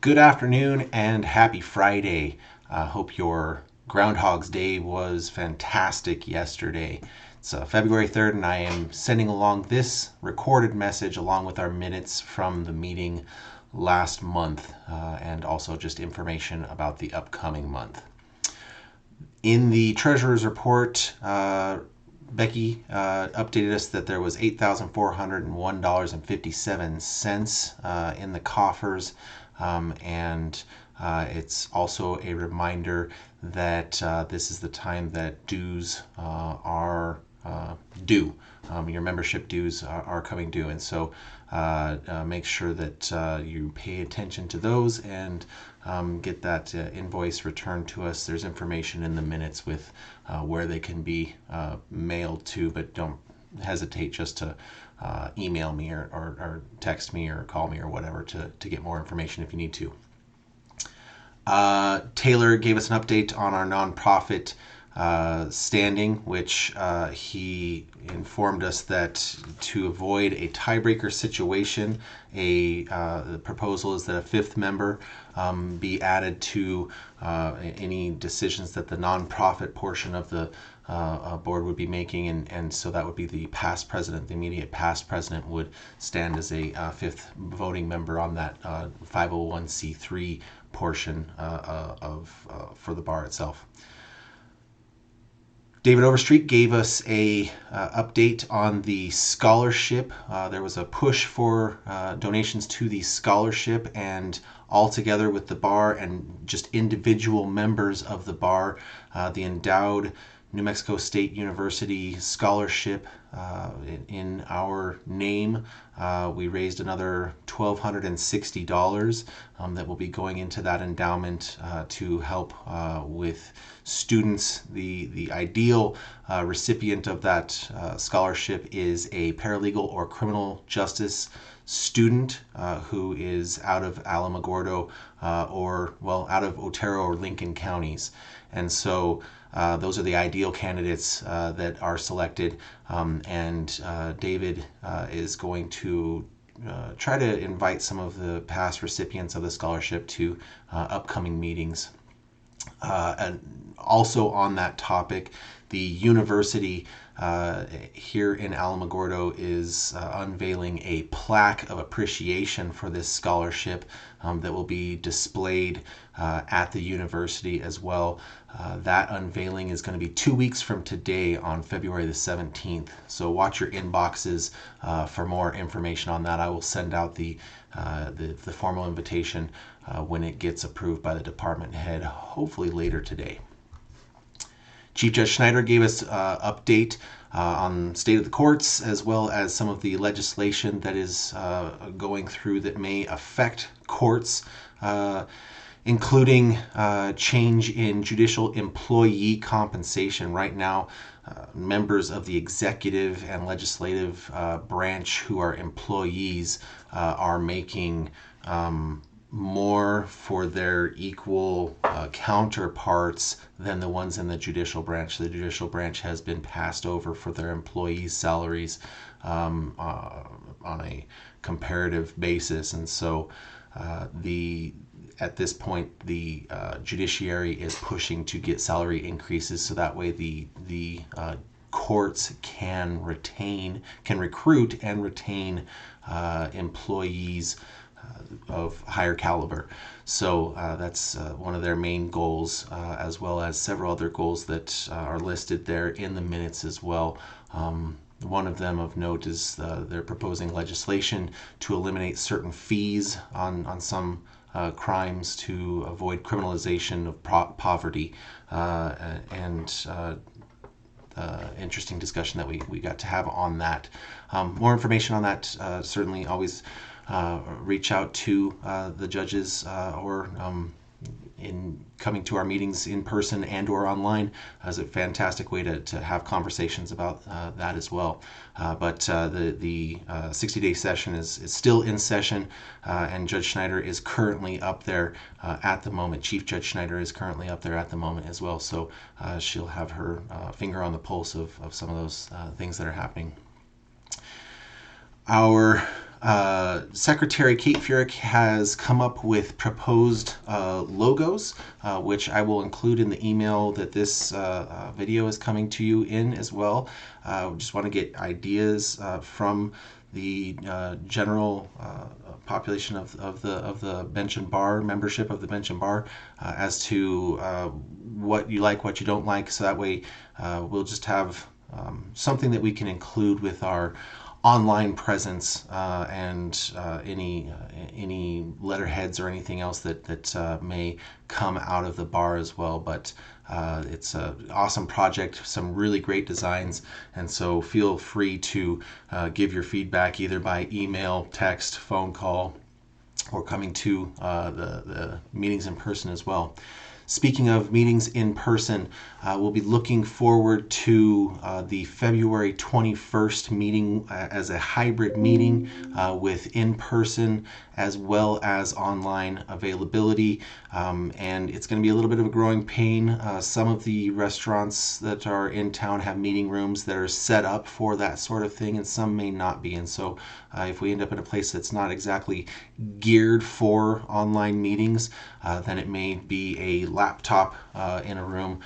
Good afternoon and happy Friday. Hope your Groundhog's Day was fantastic yesterday. It's February 3rd, and I am sending along this recorded message along with our minutes from the meeting last month and also just information about the upcoming month. In the Treasurer's report, Becky updated us that there was $8,401.57 in the coffers, and it's also a reminder that this is the time that dues are due. Your membership dues are coming due, and so make sure that you pay attention to those and get that invoice returned to us. There's information in the minutes with where they can be mailed to, but don't hesitate just to email me or text me or call me or whatever to get more information if you need to. Taylor gave us an update on our nonprofit standing, which he informed us that to avoid a tiebreaker situation, the proposal is that a fifth member be added to any decisions that the nonprofit portion of the board would be making, and so that would be the past president. The immediate past president would stand as a fifth voting member on that 501c3 portion for the bar itself. David Overstreet gave us a update on the scholarship. There was a push for donations to the scholarship, and all together with the bar and just individual members of the bar, the endowed New Mexico State University scholarship in our name. We raised another $1,260 that will be going into that endowment to help with students. The ideal recipient of that scholarship is a paralegal or criminal justice student who is out of Alamogordo out of Otero or Lincoln counties. And so those are the ideal candidates that are selected, and David is going to try to invite some of the past recipients of the scholarship to upcoming meetings. And also on that topic, the university here in Alamogordo is unveiling a plaque of appreciation for this scholarship that will be displayed at the university as well. That unveiling is going to be 2 weeks from today on February the 17th. So watch your inboxes for more information on that. I will send out the formal invitation when it gets approved by the department head, hopefully later today. Chief Judge Schneider gave us an update on state of the courts, as well as some of the legislation that is going through that may affect courts, including change in judicial employee compensation. Right now, members of the executive and legislative branch who are employees are making more for their equal counterparts than the ones in the judicial branch. The judicial branch has been passed over for their employees' salaries on a comparative basis, and so at this point the judiciary is pushing to get salary increases so that way the courts can recruit and retain employees of higher caliber. So that's one of their main goals, as well as several other goals that are listed there in the minutes as well. One of them of note is they're proposing legislation to eliminate certain fees on some crimes to avoid criminalization of poverty, and interesting discussion that we got to have on that. More information on that, certainly always reach out to the judges or in coming to our meetings in person and or online as a fantastic way to have conversations about that as well. But the 60-day session is still in session, and Judge Schneider is currently up there at the moment. Chief Judge Schneider is currently up there at the moment as well, so she'll have her finger on the pulse of some of those things that are happening. Our Secretary Kate Furyk has come up with proposed logos, which I will include in the email that this video is coming to you in as well. Just want to get ideas from the general population of the bench and bar membership of the bench and bar as to what you like, what you don't like, so that way we'll just have something that we can include with our online presence and any letterheads or anything else that may come out of the bar as well. But it's an awesome project, some really great designs, and so feel free to give your feedback either by email, text, phone call, or coming to the meetings in person as well. Speaking of meetings in person, we'll be looking forward to the February 21st meeting as a hybrid meeting with in-person as well as online availability. And it's going to be a little bit of a growing pain. Some of the restaurants that are in town have meeting rooms that are set up for that sort of thing, and some may not be. And so if we end up in a place that's not exactly geared for online meetings, then it may be a laptop in a room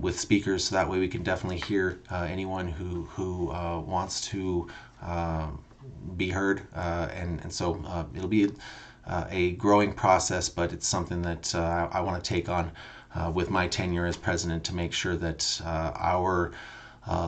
with speakers, so that way we can definitely hear anyone who wants to be heard. And so it'll be a growing process, but it's something that I want to take on with my tenure as president to make sure that our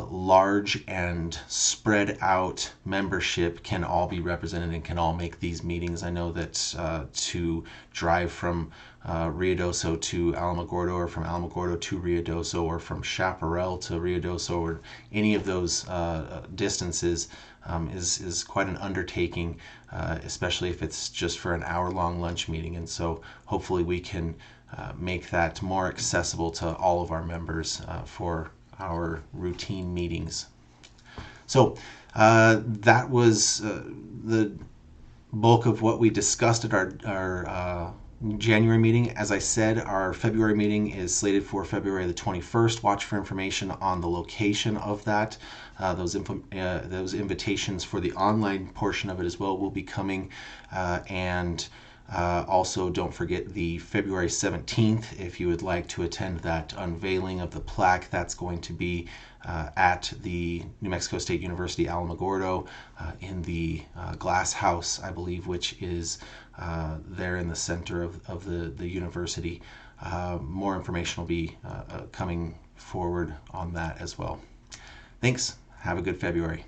large and spread out membership can all be represented and can all make these meetings. I know that to drive from Ruidoso to Alamogordo, or from Alamogordo to Ruidoso, or from Chaparral to Ruidoso, or any of those distances is quite an undertaking, especially if it's just for an hour-long lunch meeting. And so hopefully we can make that more accessible to all of our members for our routine meetings. So that was the bulk of what we discussed at our January meeting. As I said, our February meeting is slated for February the 21st. Watch for information on the location of that. Those invitations for the online portion of it as well will be coming. And also, don't forget the February 17th, if you would like to attend that unveiling of the plaque. That's going to be at the New Mexico State University Alamogordo in the glass house, I believe, which is there in the center of the university. More information will be coming forward on that as well. Thanks. Have a good February.